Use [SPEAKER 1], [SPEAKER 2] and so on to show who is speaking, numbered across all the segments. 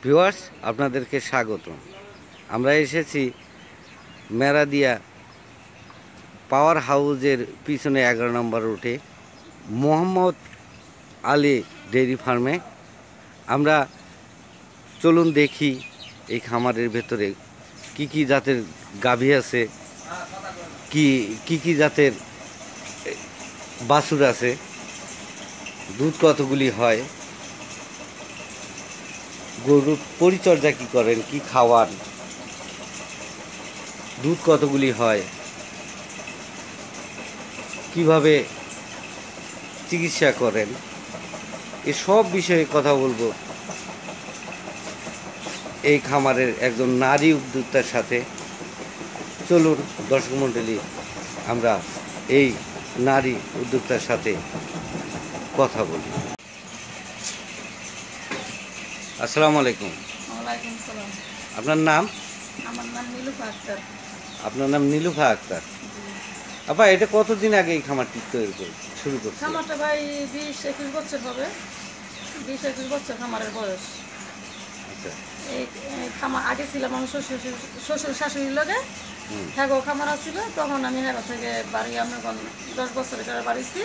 [SPEAKER 1] Viewers, আপনাদেরকে স্বাগত। আমরা এসেছি মেরাদিয়া পাওয়ার হাউজের পিছনে 11 নম্বর রুটে মোহাম্মদ আলী ডেইরি ফার্মে। আমরা চলুন দেখি এই খামারের ভেতরে কি কি জাতের গাভী আছে, কি কি জাতের বাছুর আছে, দুধ কতগুলি হয়, গরুর পরিচর্যা কি করেন, কি খাওয়ান, দুধ কতগুলি হয়, কিভাবে চিকিৎসা করেন, এসব বিষয়ে কথা বলবো এই খামারের একজন নারী উদ্যোক্তার সাথে। চলুন দর্শক মণ্ডলী, আমরা এই নারী উদ্যোক্তার সাথে কথা বলি। আসসালামু আলাইকুম।
[SPEAKER 2] ওয়ালাইকুম সালাম।
[SPEAKER 1] আপনার নাম?
[SPEAKER 2] আমার নাম নীলুফা আক্তার।
[SPEAKER 1] আপনার নাম নীলুফা আক্তার। আপা, এটা কতদিন আগে এই খামারটি শুরু করছে?
[SPEAKER 2] খামারটা ভাই 20-21 বছর হবে। 20-21 বছর খামারের বয়স।
[SPEAKER 1] আচ্ছা।
[SPEAKER 2] এই খামার আগে ছিলাম আমার শ্বশুর শাশুড়ির লগে। হ্যাঁ গো, খামার ছিল তখন আমি হ্যাঁ থেকে বাড়ি আমরা 10 বছরের কাছে বাড়িছি।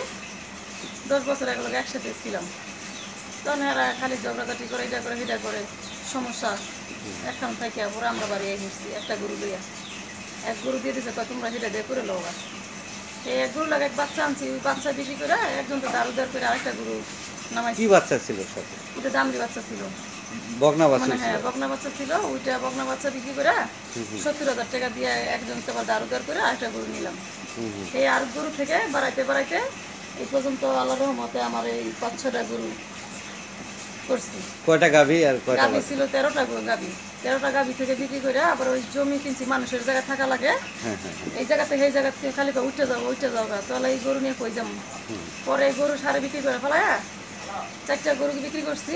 [SPEAKER 2] 10 বছর একলগে একসাথে ছিলাম। তখন এরা খালি ঝগড়াঝাটি করে, এটা করে সেটা করে সমস্যা এখন থেকে পরে আমরা বাড়ি এসেছি একটা গরু দিয়া। এক গরু দিয়ে দিচ্ছে, তো তোমরা সেটা দিয়ে করে লোক। এই এক গরু লাগে এক বাচ্চা আনছি, ওই বাচ্চা বিক্রি করে একজন তো দারুদার করে আরেকটা গরু নামাইছি।
[SPEAKER 1] কি বাচ্চা ছিল সাথে?
[SPEAKER 2] ওটা দামড়ি বাচ্চা ছিল,
[SPEAKER 1] বকনা বাচ্চা?
[SPEAKER 2] মানে হ্যাঁ বকনা বাচ্চা ছিল। ওইটা বকনা বাচ্চা বিক্রি করে 70,000 টাকা দিয়ে একজনকে আবার দারুদার করে আরেকটা গরু নিলাম। এই আর গরু থেকে বাড়াইতে বাড়াইতে এই পর্যন্ত আল্লাহর রহমতে আমার এই 5-6টা গরু করছি।
[SPEAKER 1] কয়টা গাভী আর কয়টা
[SPEAKER 2] গাভী ছিল 13টা গাভী। 13টা গাভী থেকে বিক্রি করে আবার ওই জমি কিনছি, মানুষের জায়গায় থাকা লাগে। এই জায়গাতে সেই জায়গা থেকে খালি উঠে যাও তাহলে এই গরু নিয়ে কই যাবো। পরে এই গরু সারে বিক্রি করে ফেলায় 4টা গরুকে বিক্রি করছি।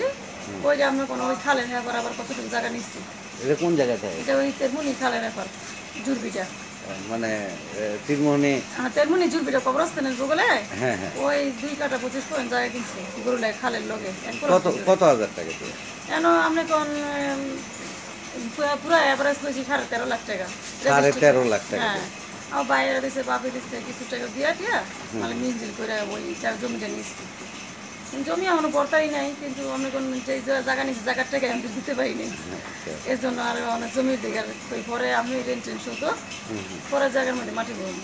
[SPEAKER 2] ওই যে আমরা কোনো ওই খালের ব্যাপার আবার কতটুকু জায়গা নিচ্ছি।
[SPEAKER 1] এটা কোন জায়গাতে?
[SPEAKER 2] এটা ওই তেরমুনি খালের ব্যাপার, জুরবিটা,
[SPEAKER 1] মানে তিরমোহনী।
[SPEAKER 2] হ্যাঁ তেরমুনি জুরবিটা কবরস্থানের বগলে।
[SPEAKER 1] হ্যাঁ হ্যাঁ।
[SPEAKER 2] ওই 2 কাঠা 25 পয়েন্ট জায়গা কিনছি গরু লাগে খালের লগে।
[SPEAKER 1] কত হাজার টাকা দিয়ে?
[SPEAKER 2] কেন আমরা কোন পুরো অ্যাভারেজ করেছি 13.5 লাখ টাকা।
[SPEAKER 1] 13.5 লাখ টাকা?
[SPEAKER 2] হ্যাঁ, আমার বাইরে দিচ্ছে, বাপে দিচ্ছে কিছু টাকা দিয়া টিয়া, মানে মিলজিল করে ওই জমিটা নিচ্ছি। জমি এখনো বর্তাই নাই, কিন্তু অনেক যে জায়গা নিচ্ছি জায়গার টাকা আমি দিতে পারিনি। এর জন্য আর অনেক জমির দিকে পরে আমি রেন্ট শুধু পরে জায়গার মধ্যে মাটি বলবো।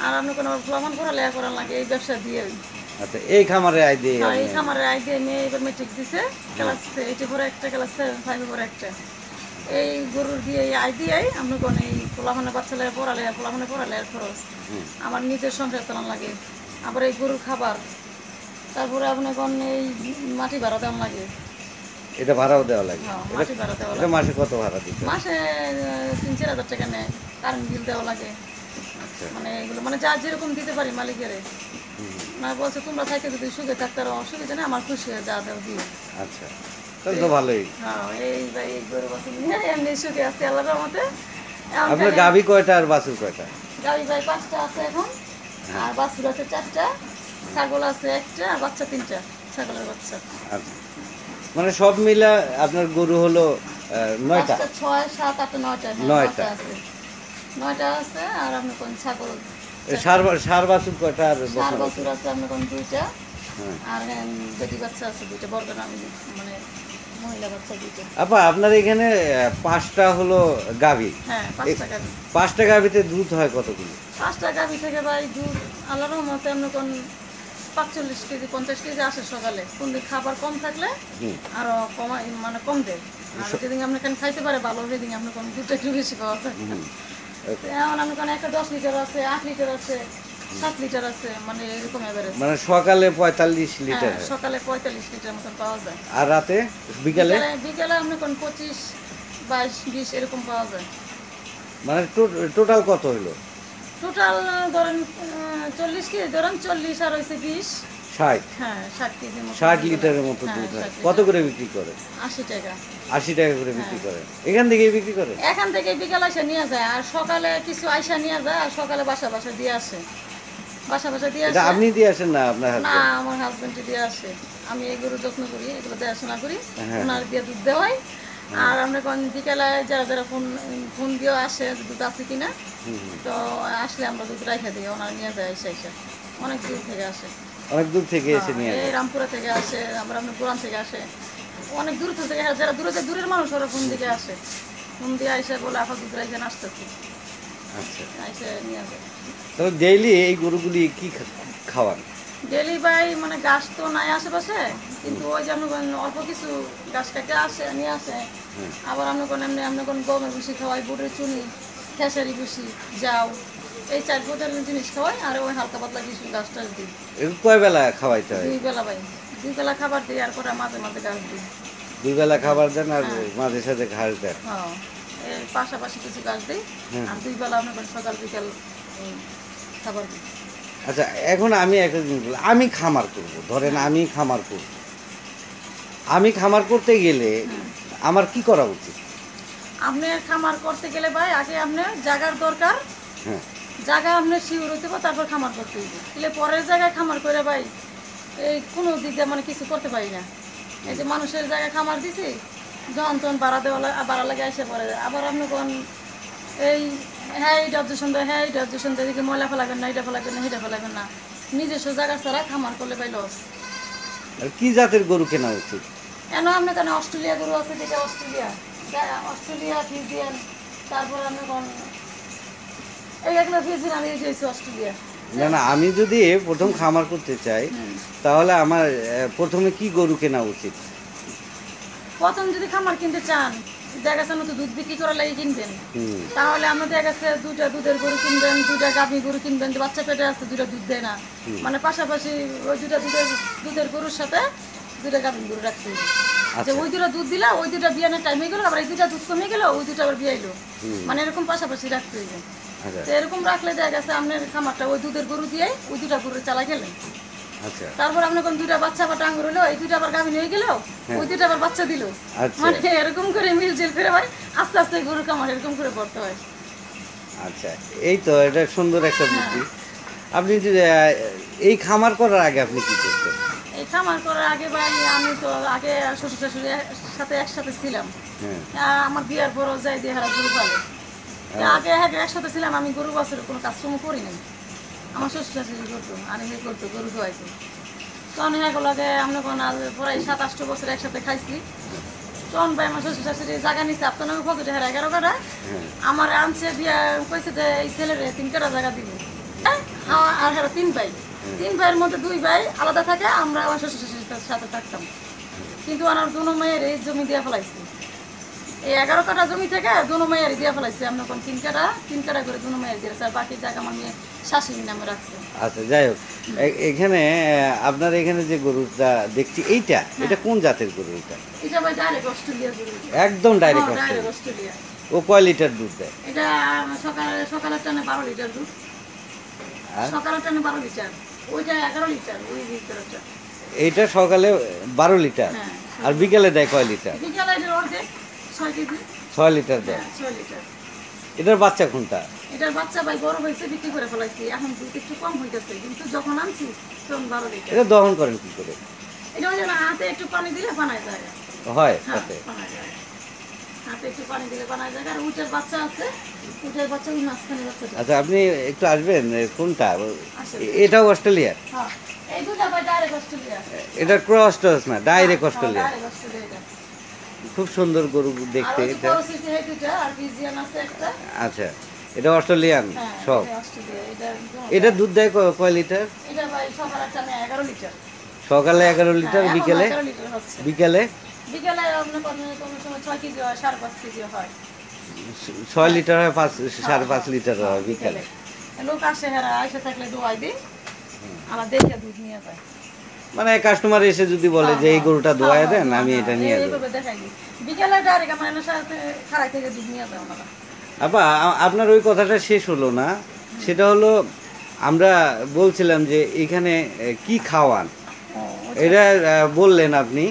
[SPEAKER 2] আর আপনি কোনো ফ্লামান করা লেয়া করার লাগে এই ব্যবসা দিয়ে।
[SPEAKER 1] আচ্ছা, এই খামারের আয় দিয়ে?
[SPEAKER 2] এই খামারের আয় দিয়ে মেয়ে এবার মেট্রিক দিছে, ক্লাস 8 পরে একটা, ক্লাস 5 পরে একটা। এই গরুর দিয়ে এই আয় দিয়ে আমরা কোন এই পোলাফানে বাচ্চালে পড়ালে খরচ, আমার নিজের সংসার চালান লাগে। আবার এই গরুর খাবার, তারপরে আপনার কোন এই মাটি ভাড়া দেওয়া লাগে।
[SPEAKER 1] এটা ভাড়াও দেওয়া লাগে?
[SPEAKER 2] মাটি ভাড়া দেওয়া
[SPEAKER 1] এটা
[SPEAKER 2] লাগে।
[SPEAKER 1] মাসে কত ভাড়া দিতে?
[SPEAKER 2] মাসে 3-4 হাজার টাকা নেয়। কারেন্ট বিল দেওয়া লাগে। মানে এগুলো মানে যা যেরকম দিতে পারি মালিকের। না বলছে তোমরা থাকতে যদি সুখে থাকতে আর অসুবিধা নেই, আমার খুশি হয়ে যা দেও দিও।
[SPEAKER 1] আচ্ছা, তাহলে তো ভালোই।
[SPEAKER 2] হ্যাঁ, এই গরু বাছুর নিয়ে এমনি সুখে আসছে আল্লাহর রহমতে।
[SPEAKER 1] আপনার গাভী কয়টা আর বাছুর কয়টা?
[SPEAKER 2] গাভী ভাই 5টা আছে এখন, আর বাছুর আছে 4টা, ছাগল আছে 1টা, আর বাচ্চা 3টা, ছাগলের বাচ্চা।
[SPEAKER 1] আচ্ছা, মানে সব মিলে আপনার গরু হলো 9টা?
[SPEAKER 2] 6, 7, 8, 9টা।
[SPEAKER 1] 9টা
[SPEAKER 2] আছে, 9টা আছে। আর আপনি কোন ছাগল
[SPEAKER 1] সার বাছুর কয়টা? আর
[SPEAKER 2] সার বাছুর আছে আপনি কোন 2টা, আর বেটি বাচ্চা আছে 2টা, বর্গনামী মানে মহিলা বাচ্চা 2টা।
[SPEAKER 1] আপা, আপনার এখানে 5টা হলো গাভী?
[SPEAKER 2] হ্যাঁ, 5টা গাভী।
[SPEAKER 1] 5টা গাভীতে দুধ হয় কতগুলো?
[SPEAKER 2] 5টা গাভী থেকে ভাই দুধ আল্লাহর রহমতে আপনি কোন 45 কেজি 50 কেজি আসে সকালে। কোন দিন খাবার কম থাকলে আরো কমাই, মানে কম দেয়। আর যেদিন আপনি কেন খাইতে পারে ভালো, সেদিন আপনি কোন দুধটা একটু বেশি পাওয়া যায়। এখন আপনি কোন একটা 10 লিটার আছে, 8 লিটার আছে, 7 লিটার আছে, মানে এরকম এভারেজ।
[SPEAKER 1] মানে সকালে 45 লিটার?
[SPEAKER 2] সকালে 45 লিটার মতন পাওয়া যায়।
[SPEAKER 1] আর রাতে বিকালে?
[SPEAKER 2] বিকালে আপনি কোন 25, 22, 20 এরকম পাওয়া যায়।
[SPEAKER 1] মানে টোটাল কত হলো?
[SPEAKER 2] টোটাল ধরেন 40 কেজি, ধরেন 40 আর হয়েছে 20,
[SPEAKER 1] 60।
[SPEAKER 2] হ্যাঁ 60 কেজি মতো।
[SPEAKER 1] 60 লিটারের মতো দুধ হয়। কত করে বিক্রি করে?
[SPEAKER 2] 80 টাকা।
[SPEAKER 1] 80 টাকা করে বিক্রি করে? এখান থেকেই বিক্রি করে?
[SPEAKER 2] এখান থেকে বিকাল আসে নিয়ে যায়, আর সকালে কিছু আইসা নিয়ে যায়, আর সকালে বাসা দিয়ে আসে। বাসা দিয়ে আসে।
[SPEAKER 1] এটা আপনি দিয়ে আসেন না আপনার
[SPEAKER 2] না,
[SPEAKER 1] হাজবেন্ড?
[SPEAKER 2] আমার হাজবেন্ড দিয়ে আসে। আমি এই গরু যত্ন করি, এগুলো দেখাশোনা করি, ওনার দিয়ে দুধ দেওয়াই। আর আমরা কোন বিকেলে যারা যারা ফোন ফোন দিয়েও আসে দুধ আছে কিনা, তো আসলে আমরা দুধ রাখা দিই, ওনারা নিয়ে যায় এসে এসে অনেক দূর থেকে আসে।
[SPEAKER 1] অনেক দূর থেকে এসে নিয়ে
[SPEAKER 2] এই
[SPEAKER 1] যায়।
[SPEAKER 2] রামপুরা থেকে আসে, আবার আপনার পুরান থেকে আসে, অনেক দূর থেকে যারা দূরের মানুষ ওরা ফোন দিকে আসে, ফোন দিয়ে এসে বলে আপা দুধ রাখেন আসতেছি,
[SPEAKER 1] আচ্ছা,
[SPEAKER 2] এসে নিয়ে যায়।
[SPEAKER 1] তবে ডেইলি এই গরুগুলি কি খাওয়ান?
[SPEAKER 2] ডেলি বাই মানে গাছ তো নাই আশেপাশে, কিন্তু ওই যে আমরা অল্প কিছু গাছ কাটে আসে নিয়ে আসে। আবার আমরা কোন এমনি আমরা কোন গমের ভুসি খাওয়াই, বুটের চুনি, খেসারি ভুসি, যাও, এই 4 প্রকারের জিনিস খাওয়াই। আর ওই হালকা পাতলা কিছু গাছ টাছ দিই।
[SPEAKER 1] এর কয় বেলা খাওয়াইতে হয়?
[SPEAKER 2] 2 বেলা ভাই, 2 বেলা খাবার দিই, আর পরে মাঝে মাঝে গাছ দিই।
[SPEAKER 1] 2 বেলা খাবার দেন আর মাঝে সাথে ঘাস দেন?
[SPEAKER 2] হ্যাঁ, এর পাশাপাশি কিছু গাছ দিই, আর 2 বেলা আমরা সকাল বিকাল খাবার দিই।
[SPEAKER 1] আচ্ছা, এখন আমি একটা জিনিস বলি, আমি খামার করব, ধরেন আমি খামার করব, আমি খামার করতে গেলে আমার কি করা উচিত?
[SPEAKER 2] আপনার খামার করতে গেলে ভাই আগে আপনার জায়গার দরকার,
[SPEAKER 1] হ্যাঁ,
[SPEAKER 2] জায়গা আপনার শিউর হইতে হবে, তারপর খামার করতে হইবে। তাহলে পরের জায়গায় খামার করে ভাই এই কোনো দিক দিয়ে মানে কিছু করতে পারি না। এই যে মানুষের জায়গায় খামার দিছি, যখন তখন বাড়া লাগে এসে পড়ে, আবার আপনি কোন এই হ্যাঁ এইটা অবজেশন দেয়, হ্যাঁ এইটা অবজেশন দেয়, এদিকে ময়লা ফেলাবেন না, এটা ফেলাবেন না, এটা ফেলাবেন না। নিজস্ব জায়গা ছাড়া খামার করলে ভাই লস।
[SPEAKER 1] আর কি জাতের গরু কেনা উচিত?
[SPEAKER 2] কেন আপনার কেন অস্ট্রেলিয়া গরু আছে, যেটা অস্ট্রেলিয়া ফিজিয়ান, তারপর আপনি কোন এইগুলো ফিজিয়ান, আমি গেছি অস্ট্রেলিয়া।
[SPEAKER 1] না না, আমি যদি প্রথম খামার করতে চাই তাহলে আমার প্রথমে কি গরু কেনা উচিত?
[SPEAKER 2] প্রথম যদি খামার কিনতে চান, দেখা গেছে তো দুধ বিক্রি করার লাগে কিনবেন, তাহলে আমরা দেখা গেছে 2টা দুধের গরু কিনবেন, 2টা গাভী গরু কিনবেন, যে বাচ্চা পেটে আছে 2টা দুধ দেয় না, মানে পাশাপাশি ওই 2টা দুধের গরুর সাথে 2টা গাভী গরু রাখতে হবে। যে ওই 2টা দুধ দিলা, ওই 2টা বিয়ানের টাইম হয়ে গেল, আবার এই 2টা দুধ কমে গেল, ওই 2টা আবার বিয়াইলো, মানে এরকম পাশাপাশি রাখতে হবে। তো এরকম রাখলে দেখা গেছে আপনার খামারটা ওই দুধের গরু দিয়ে ওই 2টা গরু চালা গেলেন।
[SPEAKER 1] আচ্ছা,
[SPEAKER 2] তারপর আপনি কোন 2টা বাচ্চা বা টাঙ্গুর হলো, এই 2টা আবার গাভিন হয়ে গেল, ওই 2টা আবার বাচ্চা দিল, মানে এরকম করে মিলজিল করে ভাই আস্তে আস্তে গরু খামার এরকম করে করতে হয়।
[SPEAKER 1] আচ্ছা, এই তো এটা সুন্দর একটা বুদ্ধি। আপনি যে এই খামার করার আগে আপনি কি করতেন?
[SPEAKER 2] এই খামার করার আগে ভাই আমি তো আগে শ্বশুর শাশুড়ির সাথে একসাথে ছিলাম, আমার বিয়ার পরও যাই দিয়ে হারা গরু পালে। আগে একসাথে ছিলাম, আমি গরু বাছুরের কোনো কাজকর্ম করি নাই, আমার শ্বশুর শাশুড়ি করতো, আর এ করতো, গরু ধোয়াইতো। তখন এগুলোকে আমরা কোনো প্রায় 7-8 বছর একসাথে খাইছি। তখন ভাই আমার শ্বশুর শাশুড়ি জায়গা নিচ্ছে আপনার নামে ফজরে হারা 11 কাটা, আমার আনছে বিয়া কইছে যে এই ছেলের 3 কাটা জায়গা দিব, আর হারা 3 ভাই, 3 ভাইয়ের মধ্যে 2 ভাই আলাদা থাকে, আমরা আমার শ্বশুর শাশুড়ির সাথে থাকতাম। কিন্তু আমার 2 মেয়ের এই জমি দিয়ে ফেলাইছি, এই 11 কাটা জমি থেকে 2 মেয়ের দিয়ে ফেলাইছি, আমরা কোন 3 কাটা করে 2 মেয়ের দিয়েছে, আর বাকি জায়গা আমার মেয়ে শাশুড়ির নামে রাখছে।
[SPEAKER 1] আচ্ছা, যাই হোক, এখানে আপনার এখানে যে গরুটা দেখছি এটা কোন জাতের গরু?
[SPEAKER 2] এটা ভাই ডাইরেক্ট অস্ট্রেলিয়া গরু,
[SPEAKER 1] একদম ডাইরেক্ট
[SPEAKER 2] অস্ট্রেলিয়া।
[SPEAKER 1] ও কয় লিটার দুধ দেয়?
[SPEAKER 2] এটা সকালের টানে 12 লিটার দুধ, সকালের টানে 12 লিটার, ওইটা 11 লিটার, ওই লিটারটা।
[SPEAKER 1] এইটা সকালে 12 লিটার, আর বিকেলে দেয় কয় লিটার?
[SPEAKER 2] বিকেলে এটা অর্ধেক 6 কেজি,
[SPEAKER 1] 6 লিটার দেয়।
[SPEAKER 2] 6 লিটার।
[SPEAKER 1] এটার বাচ্চা কোনটা?
[SPEAKER 2] এটার বাচ্চা ভাই বড় হয়েছে, বিক্রি করে ফেলাইছি, এখন দুধ একটু কম হইতেছে, কিন্তু যখন আনছি তখন 12 লিটার।
[SPEAKER 1] এটা দহন করেন কি করে?
[SPEAKER 2] এটা ওই যে হাতে একটু পানি দিলে বানায় যায়,
[SPEAKER 1] হয়
[SPEAKER 2] হ্যাঁ
[SPEAKER 1] তাতে?
[SPEAKER 2] বানায় যায়, হাতে একটু পানি দিলে বানায় যায়। আর উটের বাচ্চা আছে, উটের বাচ্চা ওই মাঝখানে বাচ্চা।
[SPEAKER 1] আচ্ছা, আপনি একটু আসবেন, কোনটা? এটাও অস্ট্রেলিয়া?
[SPEAKER 2] হ্যাঁ, এই দুটো ভাই ডাইরেক্ট অস্ট্রেলিয়া।
[SPEAKER 1] এটা ক্রস টস না, ডাইরেক্ট অস্ট্রেলিয়া।
[SPEAKER 2] Direct Australia.
[SPEAKER 1] খুব সুন্দর গরু দেখতে এটা। আচ্ছা, এটা অস্ট্রেলিয়ান সব। এটা দুধ দেয় কয় লিটার? সকালে 11 লিটার, বিকেলে? বিকেলে 6 লিটার হয়, 5.5 লিটার হয় বিকেলে।
[SPEAKER 2] লোক আসে, এসে থাকলে দোয়াই দিই, আমার দেখে দুধ নিয়ে যায়।
[SPEAKER 1] মানে কাস্টমার এসে যদি বলে যে এই গরুটা দোয়ায় দেন, আমি এটা নিয়ে যাবো।
[SPEAKER 2] বিকেলে ডাইরেক্ট আমার সাথে খাড়াই থেকে দুধ নিয়ে যায় ওনারা।
[SPEAKER 1] আপা, আপনার ওই কথাটা শেষ হলো না, সেটা হলো আমরা বলছিলাম যে এখানে কি খাওয়ান, এটা বললেন আপনি,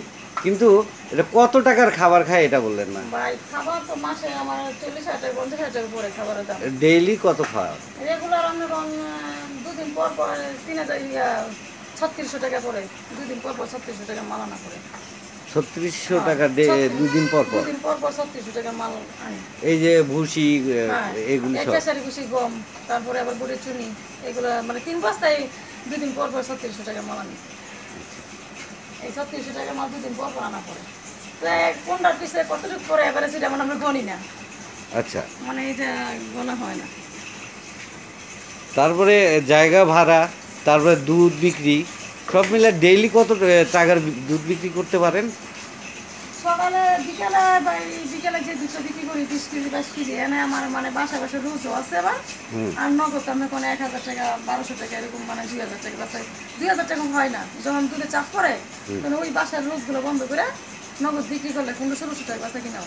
[SPEAKER 1] কিন্তু এটা কত টাকার খাবার খায় এটা বললেন না।
[SPEAKER 2] ভাই খাবার তো মাসে আমার 40,000 50,000 পরে খাবারের দাম।
[SPEAKER 1] ডেইলি কত খাওয়া?
[SPEAKER 2] রেগুলার আমরা 2 দিন পর 3000 3600 টাকা পড়ে, 2 দিন পর 3600 টাকা মালানা করে।
[SPEAKER 1] 3600 টাকা দুদিন পর পর।
[SPEAKER 2] দুদিন পর পর 3600 টাকা মাল আনি।
[SPEAKER 1] এই যে ভুসি এগুলি সব
[SPEAKER 2] খেসারি ভুসি, গম, তারপরে আবার বুড়ি চুনি, এগুলো মানে 3 বস্তায় দুদিন পর পর 3600 টাকা মাল আনি। এই 3600 টাকা মাল দুদিন পর পর আনা পড়ে। তো 15 পিসে কতটুকু করে এবারে সেটা মানে আমরা গণি না,
[SPEAKER 1] আচ্ছা।
[SPEAKER 2] মানে এটা গোনা হয় না।
[SPEAKER 1] তারপরে জায়গা ভাড়া, তারপরে দুধ বিক্রি, সব মিলে ডেইলি কত টাকার দুধ বিক্রি করতে পারেন?
[SPEAKER 2] সকালে বিকালে বা বিকালে যে দুধটা বিক্রি করি 20 কেজি 22 কেজি, এনে আমার মানে বাসা রোজও আছে আবার। আর নগদ আমি কোনো 1000 টাকা 1200 টাকা এরকম মানে 2000 টাকা বাসায় 2000 টাকা হয় না। যখন দুধে চাপ পড়ে তখন ওই বাসার রোজগুলো বন্ধ করে নগদ বিক্রি করলে 1500 টাকা বাসা কিনাও।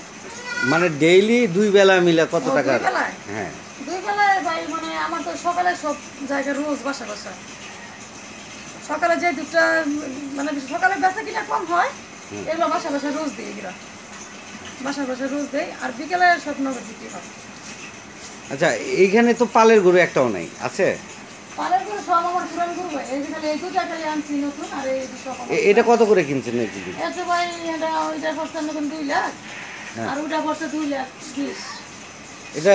[SPEAKER 1] মানে ডেইলি 2 বেলা মিলে কত টাকা?
[SPEAKER 2] 2 বেলায়?
[SPEAKER 1] হ্যাঁ
[SPEAKER 2] 2 বেলায় ভাই মানে আমার তো সকালে সব জায়গায় রোজ বাসা সকালে যে দুধটা মানে সকালে বেচা কিনা কম হয়, এগুলো বাসা রোজ দিই, এগুলো বাসা রোজ দেয়। আর বিকেলে সব নগদ বিক্রি হয়।
[SPEAKER 1] আচ্ছা, এইখানে তো পালের গরু একটাও নাই, আছে?
[SPEAKER 2] পালের গরু সব আমার পুরান গরু ভাই, এই যে খালি এই দুটা খালি আনছি নতুন, আর এই সব আমার।
[SPEAKER 1] এটা কত করে কিনছেন নাকি?
[SPEAKER 2] এটা ভাই এটা ওইটা পড়ছে নতুন 2 লাখ, আর ওইটা পড়ছে 2 লাখ 20।
[SPEAKER 1] এটা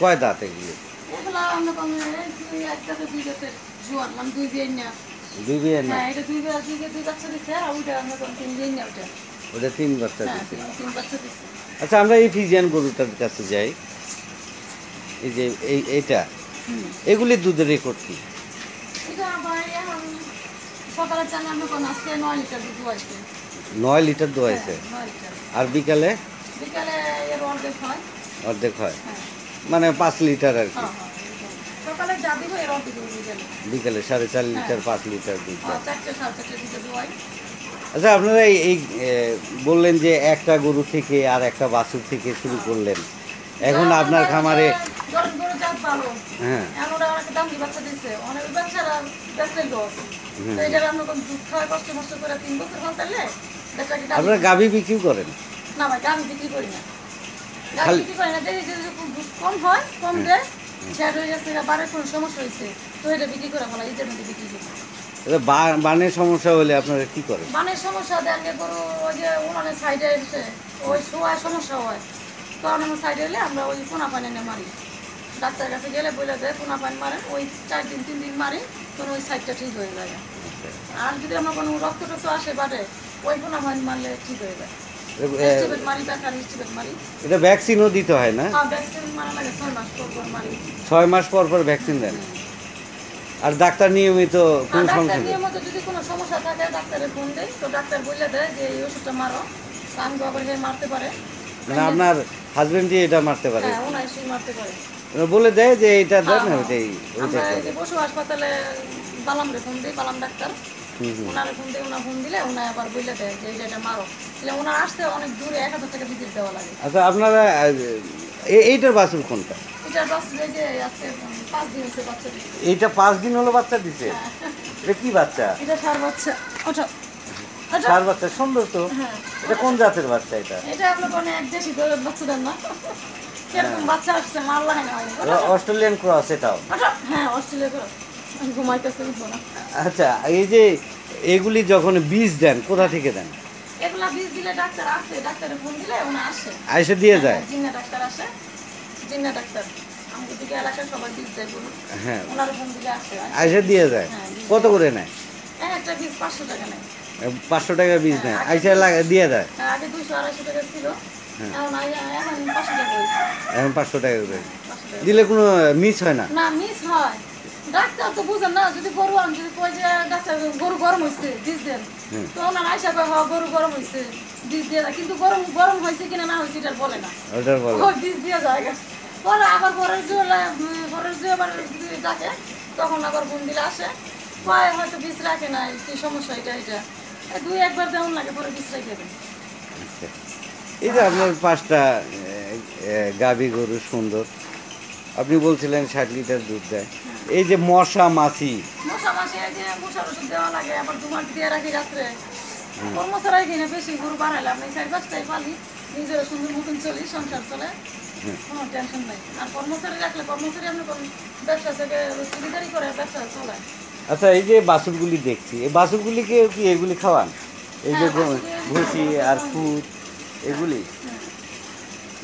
[SPEAKER 1] কয় দাঁত এগুলি?
[SPEAKER 2] এগুলো আমরা কম একটা তো 2 দাঁতের জোয়ান, মানে 2 বিয়ে না।
[SPEAKER 1] 2 বিয়ের না?
[SPEAKER 2] হ্যাঁ, এটা 2 বাচ্চা দিচ্ছে, আর ওইটা আমরা কম 3 বিয়ে না।
[SPEAKER 1] ওটা 3 বাচ্চা
[SPEAKER 2] হ্যাঁ,
[SPEAKER 1] দিচ্ছে।
[SPEAKER 2] 3 বাচ্চা দিচ্ছে।
[SPEAKER 1] আচ্ছা, আমরা এই ফিজিয়ান গরুটার কাছে যাই। এই যে এইটা, এগুলির দুধের রেকর্ড কি?
[SPEAKER 2] এটা ভাই এখন সকালে চালে আমরা কোন আজকে 9 লিটার দুধ হয়েছে।
[SPEAKER 1] 9 লিটার দোয়াইছে।
[SPEAKER 2] 9 লিটার।
[SPEAKER 1] আর বিকালে
[SPEAKER 2] বিকালে এর অর্ধেক হয়।
[SPEAKER 1] অর্ধেক হয়,
[SPEAKER 2] হ্যাঁ
[SPEAKER 1] মানে 5 লিটার আর কি।
[SPEAKER 2] হ্যাঁ। সকালে যা দিব এর অর্ধেক বিকালে।
[SPEAKER 1] বিকালে 4.5 লিটার 5 লিটার দুধ দেয়।
[SPEAKER 2] 4টে 4.5 লিটার দুধ হয়।
[SPEAKER 1] আচ্ছা, আপনারা এই বললেন যে একটা গরু থেকে আর একটা বাছুর থেকে শুরু করলেন, এখন আপনার খামারে
[SPEAKER 2] গরু জাত ভালো।
[SPEAKER 1] হ্যাঁ
[SPEAKER 2] এখন ওরা অনেক দামি বাচ্চা দিচ্ছে, অনেক বাচ্চারা বেচলে লস। তো এটা আমরা কোন দুধ খাওয়া কষ্ট করে 3 বছর ফেললে বেচাকে
[SPEAKER 1] আপনারা গাভী বিক্রি করেন?
[SPEAKER 2] না ভাই, গাভী বিক্রি করি না। গাভী বিক্রি করি না, দেখি যে দুধ কম হয়, কম দেয়, সেটা হয়ে গেছে বারের কোনো সমস্যা হয়েছে, তো এটা বিক্রি করে ফেলা, ঈদের মধ্যে বিক্রি করি।
[SPEAKER 1] বানের সমস্যা হলে আপনারা কি করেন?
[SPEAKER 2] বানের সমস্যা দেন গরু ওই যে উনানের সাইডে এসে ওই শোয়ার সমস্যা হয়, তখন আমার সাইডে এলে আমরা ওই পোনা পানি এনে মারি। ডাক্তারের কাছে গেলে বলে দেয় পোনা পানি মারেন, ওই 4 দিন 3 দিন মারি, তখন ওই সাইডটা ঠিক হয়ে যায়। আর যদি আমরা কোনো রক্ত আসে বাটে, ওই পোনা পানি মারলে ঠিক হয়ে যায়। মারি ব্যথার মারি।
[SPEAKER 1] এটা ভ্যাকসিনও দিতে হয় না?
[SPEAKER 2] হ্যাঁ, ভ্যাকসিন মারা লাগে 6 মাস পর পর মারি।
[SPEAKER 1] 6 মাস পর পর ভ্যাকসিন দেন? আর ডাক্তার নিয়মিত কোন সমস্যা?
[SPEAKER 2] নিয়মিত যদি কোনো সমস্যা থাকে ডাক্তারের ফোন দেয়, তো ডাক্তার বলে দেয় যে এই ওষুধটা মারো, আমি আবার মারতে পারে।
[SPEAKER 1] মানে আপনার হাজবেন্ডই এটা মারতে পারে?
[SPEAKER 2] হ্যাঁ, ওনার সেই মারতে পারে।
[SPEAKER 1] বলে দেয় যে এইটা দেন, ওইটাই
[SPEAKER 2] আমরা এই যে পশু হাসপাতালে বালামরে ফোন দিই, বালাম ডাক্তার, ওনারে ফোন দিই, ওনার ফোন দিলে ওনার আবার বলে দেয় যে এটা মারো। তাহলে ওনার আসতে অনেক দূরে 1000 টাকা ভিজিট দেওয়া লাগে।
[SPEAKER 1] আচ্ছা, আপনারা এইটার বাছুর কোনটা?
[SPEAKER 2] এটা বাচ্চা এই যে আজকে 5 দিন হচ্ছে বাচ্চা দিচ্ছে।
[SPEAKER 1] এইটা 5 দিন হলো বাচ্চা দিছে? এটা কি বাচ্চা?
[SPEAKER 2] এটা ষাঁড় বাচ্চা। ওটা
[SPEAKER 1] ষাঁড় বাচ্চা, সুন্দর তো।
[SPEAKER 2] হ্যাঁ,
[SPEAKER 1] এটা কোন জাতের বাচ্চা এটা?
[SPEAKER 2] এটা আপনার কোনো এক দেশি বাচ্চা দেন না, সেরকম বাচ্চা আসছে, মার লাগে না।
[SPEAKER 1] অস্ট্রেলিয়ান ক্রস এটাও?
[SPEAKER 2] হ্যাঁ, অস্ট্রেলিয়া ঘুমাইতেছে না।
[SPEAKER 1] আচ্ছা, এই যে এগুলি যখন বীজ দেন কোথা থেকে দেন?
[SPEAKER 2] এগুলা বীজ দিলে ডাক্তার আসে, ডাক্তারে ফোন দিলে ওনা আসে,
[SPEAKER 1] আইসে দিয়ে যায়?
[SPEAKER 2] জিন্না ডাক্তার আসে, জিন্না ডাক্তার আমাদের দিকে এলাকায় সবাই বীজ দেয় বলুন।
[SPEAKER 1] হ্যাঁ,
[SPEAKER 2] ওনারা ফোন দিলে আসে,
[SPEAKER 1] আইসে দিয়ে যায়। কত করে নেয়?
[SPEAKER 2] একটা বীজ 500 টাকা নেয়।
[SPEAKER 1] 500 টাকা বীজ নেয়, আইসে দিয়ে যায়?
[SPEAKER 2] আগে 200-250 টাকা ছিল, এখন 500 টাকা হয়েছে।
[SPEAKER 1] এখন 500 টাকা করে দিলে কোনো মিস হয় না?
[SPEAKER 2] না, মিস হয়। ডাক্তার তো বুঝেন না, যদি গরু আন, যদি কই যে ডাক্তার গরু গরম হয়েছে বীজ দেন, তো ওনার আইসা কয় গরু গরম হয়েছে বীজ দিয়ে যায়, কিন্তু গরম হয়েছে কিনা না হয়েছে এটা বলে না,
[SPEAKER 1] ওটার বলে
[SPEAKER 2] ওই বীজ দিয়ে যায়। পরে আবার পরের যে আবার ডাকে, তখন আবার ফোন দিলে আসে, কয় হয়তো বীজ রাখে না, কি সমস্যা এটা 2-1 দেওয়ান লাগে, পরে বীজ রেখে দেন।
[SPEAKER 1] এই যে আপনার 5টা গাভী গরু সুন্দর, আপনি বলছিলেন 60 লিটার দুধ দেয়। এই যে মশা মাছি
[SPEAKER 2] মশার ওষুধ দেওয়া লাগে, আবার দুমার দিয়ে রাখি রাত্রে, কর্মচারাই কিনে বেশি গরু বাড়াইলাম, এই 4-5টাই পালি, নিজের সুন্দর মতন চলি, সংসার চলে, কোনো টেনশন নাই। আর কর্মচারী রাখলে কর্মচারী আপনি ব্যবসা থেকে সুবিধারই করে ব্যবসা চলায়।
[SPEAKER 1] আচ্ছা, এই যে বাছুরগুলি দেখছি, এই বাছুরগুলিকে কি এগুলি খাওয়ান? এই যে
[SPEAKER 2] হ্যাঁ,
[SPEAKER 1] ভুসি আর খুদ এগুলি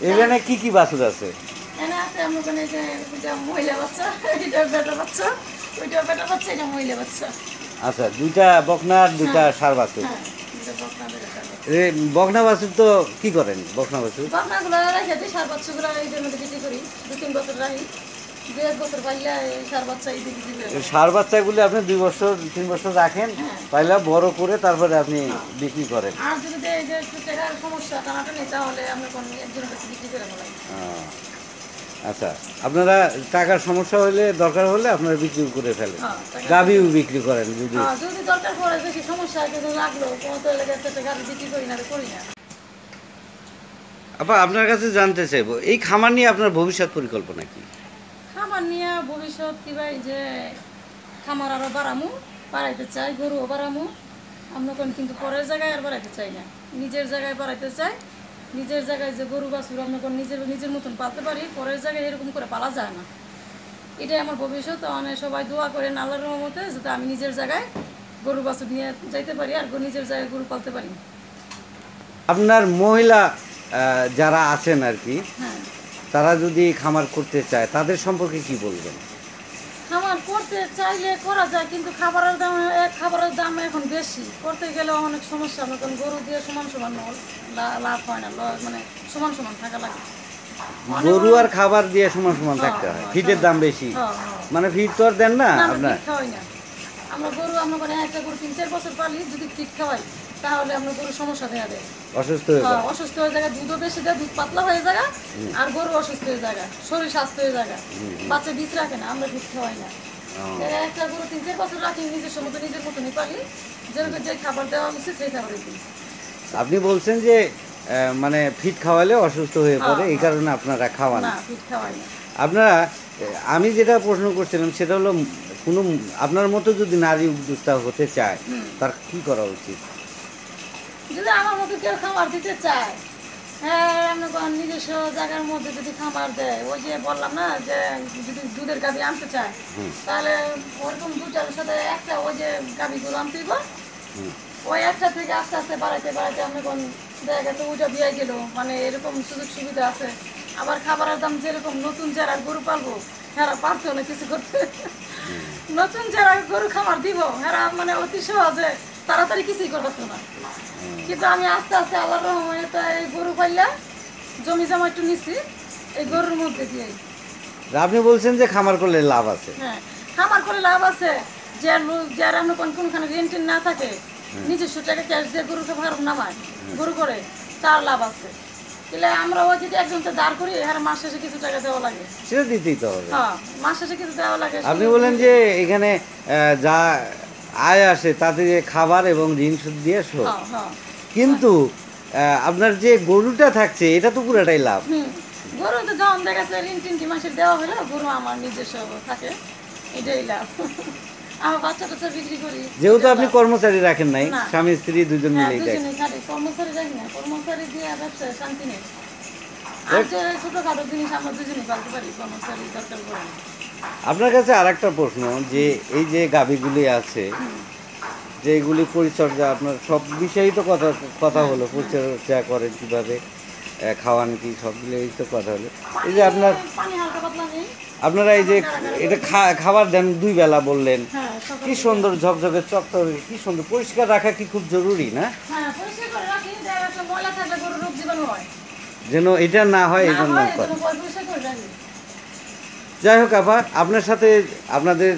[SPEAKER 1] এখানে কি কি বাছুর আছে?
[SPEAKER 2] এখানে আছে আমার ওখানে যে ওইটা মহিলা বাচ্চা, এটা বেটা বাচ্চা, ওইটা বেটা বাচ্চা, এটা মহিলা বাচ্চা।
[SPEAKER 1] আচ্ছা, দুইটা বকনা আর দুইটা ষাঁড় বাছুর।
[SPEAKER 2] হ্যাঁ, দুটো বকনা, দুটো ষাঁড় বাচ্চা।
[SPEAKER 1] এ বকনা বাছুর তো কি করেন বকনা বাছুর?
[SPEAKER 2] বকনাগুলো রেখে দিই, ষাঁড় বাচ্চাগুলো এইটার মধ্যে বিক্রি করি, 2-3 বছর রাখি, 2-1 বছর পাইলে এই ষাঁড় বাচ্চা এই দিকে দিবে।
[SPEAKER 1] ষাঁড় বাচ্চাগুলি আপনি 2-3 বছর রাখেন, পাইলে বড় করে তারপরে আপনি বিক্রি করেন।
[SPEAKER 2] আর যদি এই যে একটু টাকার সমস্যা টানাটানি, তাহলে আমরা কোনো একজনের কাছে বিক্রি করে ফেলাই।
[SPEAKER 1] আচ্ছা, আপনারা টাকার সমস্যা হলে দরকার হলে আপনারা বিক্রি করে ফেলেন,
[SPEAKER 2] হ্যাঁ, টাকা-
[SPEAKER 1] গাভিও বিক্রি করেন যদি।
[SPEAKER 2] যদি দরকার পড়ে, বেশি সমস্যা কিন্তু লাগলো, কোনো তো লেগে একটা গাড়ি বিক্রি করি না, করি না।
[SPEAKER 1] আপা, আপনার কাছে জানতে চাইবো এই খামার নিয়ে আপনার ভবিষ্যৎ পরিকল্পনা কি?
[SPEAKER 2] খামার নিয়ে ভবিষ্যৎ কি ভাই, যে খামার আরো বাড়াইতে চাই, গরুও বাড়ামু আমরা কিন্তু পরের জায়গায় আর বাড়াইতে চাই না, নিজের জায়গায় বাড়াইতে চাই। নিজের জায়গায় যে গরু বাছুর আমরা নিজের মতন পালতে পারি, পরের জায়গায় এরকম করে পালা যায় না। এটাই আমার ভবিষ্যৎ। মানে সবাই দোয়া করেন আল্লাহর রহমতে, যাতে আমি নিজের জায়গায় গরু বাছুর নিয়ে যাইতে পারি আর নিজের জায়গায় গরু পালতে পারি।
[SPEAKER 1] আপনার মহিলা যারা আছেন আর কি,
[SPEAKER 2] হ্যাঁ,
[SPEAKER 1] তারা যদি খামার করতে চায় তাদের সম্পর্কে কি বলবেন?
[SPEAKER 2] খামার করতে চাইলে করা যায়, কিন্তু খাবারের দাম এখন বেশি, করতে গেলে অনেক সমস্যা। আমরা কারণ গরু দিয়ে সমান সমান লাভ হয় না, মানে সমান সমান থাকা লাগে।
[SPEAKER 1] গরু আর খাবার দিয়ে সমান সমান থাকতে হয়, ফিটের দাম বেশি। মানে ফিট তো আর দেন না
[SPEAKER 2] না, আমরা
[SPEAKER 1] আপনার?
[SPEAKER 2] ফিট খাওয়াই না। আমরা গরু একটা গরু 3-4 বছর পালি, যদি ফিট খাওয়াই তাহলে আমরা গরু সমস্যা দেখা দেয়,
[SPEAKER 1] অসুস্থ হয়ে যায়।
[SPEAKER 2] অসুস্থ হয়ে যায়, দুধও বেশি দেয়, দুধ পাতলা হয়ে যায়, আর গরু অসুস্থ হয়ে যায়, শরীর স্বাস্থ্য হয়ে যায়, বাচ্চা বীজ রাখে না, আমরা ফিট খাওয়াই না। একটা গরু 3-4 বছর রাখি, নিজের মতনই পালি, যেরকম যে খাবার দেওয়া উচিত সেই খাবারই দিই।
[SPEAKER 1] আপনি বলছেন যে মানে ফিট খাওয়ালে অসুস্থ হয়ে পড়ে, এই কারণে আপনারা খাওয়ান
[SPEAKER 2] না,
[SPEAKER 1] না।
[SPEAKER 2] ফিট খাওয়াই না।
[SPEAKER 1] আপনারা আমি যেটা প্রশ্ন করছিলাম সেটা হলো, কোনো আপনার মতো যদি নারী উদ্যোক্তা হতে চায় তার কি করা উচিত?
[SPEAKER 2] যদি আমার মতো কেউ খাবার দিতে চায়, হ্যাঁ, আমরা নিজস্ব জায়গার মধ্যে যদি খাবার দেয়, ওই যে বললাম না, যে যদি দুধের গাভি আনতে চায়, তাহলে ওরকম দুটার সাথে একটা ওই যে গাভিগুলো আনতে দিব, ওই একটা থেকে আস্তে আস্তে বাড়াইতে বাড়াইতে আমরা কোন দেখা গেছে ওইটা দিয়ে গেল, মানে এরকম সুযোগ সুবিধা আছে। আবার খাবারের দাম যেরকম, নতুন যারা গরু পালবো হ্যাঁ পারতো না কিছু করতে, নতুন যারা গরু খাবার দিব হ্যাঁ মানে অতি সহজে তাড়াতাড়ি কিছুই করতে না। কিন্তু আমি আস্তে আস্তে আল্লাহর রহমতে এই গরু পাইলে জমি জমা একটু নিছি এই গরুর মধ্যে দিয়ে।
[SPEAKER 1] আপনি বলছেন যে খামার করলে লাভ আছে।
[SPEAKER 2] হ্যাঁ, খামার করে লাভ আছে, যার আমরা কোনখানে রেন্টেন না থাকে, নিজস্ব টাকা ক্যাশ দিয়ে গরুকে ফার্ম নামায় গরু করে, তার লাভ আছে। তাহলে আমরা ওই যদি একজনকে দাঁড় করি, আর মাস শেষে কিছু টাকা দেওয়া লাগে,
[SPEAKER 1] সেটা দিতেই তো হবে।
[SPEAKER 2] হ্যাঁ, মাস শেষে কিছু দেওয়া লাগে।
[SPEAKER 1] আপনি বলেন যে এখানে যা আয় আসে তাতে খাবার এবং ঋণ সুদ দিয়ে শোধ,
[SPEAKER 2] হ্যাঁ, হ্যাঁ।
[SPEAKER 1] কিন্তু আপনার যে গরুটা থাকছে এটা তো পুরাটাই লাভ।
[SPEAKER 2] গরু তো যখন দেখা যাচ্ছে ঋণ 3 মাসের দেওয়া হলো, গরু আমার নিজস্ব থাকে, এটাই লাভ। আমার বাচ্চা টাচ্চা বিক্রি করি,
[SPEAKER 1] যেহেতু আপনি কর্মচারী রাখেন নাই,
[SPEAKER 2] না।
[SPEAKER 1] স্বামী স্ত্রী দুজন
[SPEAKER 2] হ্যাঁ,
[SPEAKER 1] মিলেই
[SPEAKER 2] দুজনেই খাটি, কর্মচারী রাখি না, কর্মচারী দিয়ে ব্যবসায় শান্তি নেই। আর যে ছোটখাটো জিনিস আমরা দুজনেই পালতে পারি, কর্মচারী দরকার পড়ে না।
[SPEAKER 1] আপনার কাছে আরেকটা প্রশ্ন, যে এই যে গাভীগুলি আছে, যে এগুলি পরিচর্যা, আপনার সব বিষয়েই তো কথা হলো, পরিচর্যা করেন কিভাবে, খাওয়ান কি, সবগুলোই তো কথা হলো। এই যে আপনার
[SPEAKER 2] পানি হালকা পাতলা নেই,
[SPEAKER 1] আপনারা এই যে এটা খাবার দেন 2 বেলা বললেন,
[SPEAKER 2] হ্যাঁ, সকালে
[SPEAKER 1] কি সুন্দর ঝকঝকে চকচকে, কি সুন্দর। পরিষ্কার রাখা কি খুব জরুরি না?
[SPEAKER 2] হ্যাঁ, পরিষ্কার করে রাখি, দেখা যাচ্ছে ময়লা থাকলে গরুর রোগ জীবাণু হয়,
[SPEAKER 1] যেন এটা না হয় এই জন্য
[SPEAKER 2] না হয়,
[SPEAKER 1] করে।
[SPEAKER 2] এজন্য পরিষ্কার করে রাখি।
[SPEAKER 1] যাই হোক আপা, আপনার সাথে আপনাদের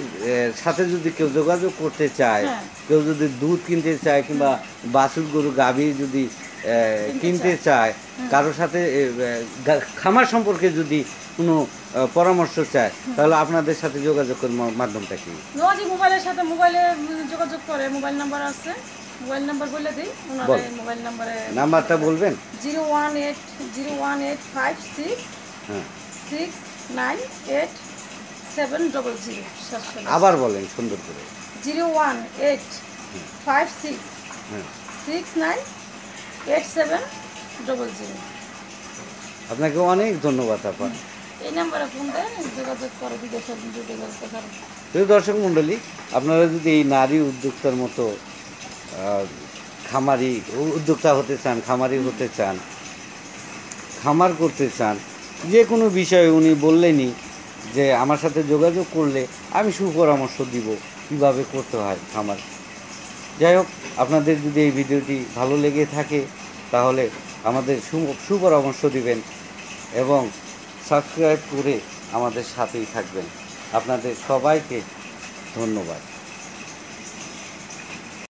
[SPEAKER 1] সাথে যদি কেউ যোগাযোগ করতে চায়,
[SPEAKER 2] হ্যাঁ।
[SPEAKER 1] কেউ যদি দুধ কিনতে চায় কিংবা বাছুর গরু গাভী যদি কিনতে চায়, কারোর সাথে খামার সম্পর্কে যদি কোনো পরামর্শ চায়, তাহলে আপনাদের সাথে যোগাযোগ করার মাধ্যমটা কি?
[SPEAKER 2] রোজই মোবাইলে যোগাযোগ করে, মোবাইল নাম্বার আছে, মোবাইল নাম্বার বলে দিই, ওনারা এই মোবাইল নাম্বারে
[SPEAKER 1] নাম্বারটা বলবেন?
[SPEAKER 2] 01856
[SPEAKER 1] হ্যাঁ,
[SPEAKER 2] 6987000।
[SPEAKER 1] আবার বলেন সুন্দর করে।
[SPEAKER 2] 01856698700।
[SPEAKER 1] আপনাকে অনেক ধন্যবাদ আপা।
[SPEAKER 2] এই নাম্বারে ফোন দেয়, যোগাযোগ করে বিদেশের ভিডিও করতে পারেন।
[SPEAKER 1] প্রিয় দর্শক মণ্ডলী, আপনারা যদি এই নারী উদ্যোক্তার মতো খামারি উদ্যোক্তা হতে চান, খামারি হতে চান, খামার করতে চান, যে কোনো বিষয়ে উনি বললেনই যে আমার সাথে যোগাযোগ করলে আমি সুপরামর্শ দিব কীভাবে করতে হয় খামার। যাই হোক, আপনাদের যদি এই ভিডিওটি ভালো লেগে থাকে তাহলে আমাদের সুপরামর্শ দিবেন এবং সাবস্ক্রাইব করে আমাদের সাথেই থাকবেন। আপনাদের সবাইকে ধন্যবাদ।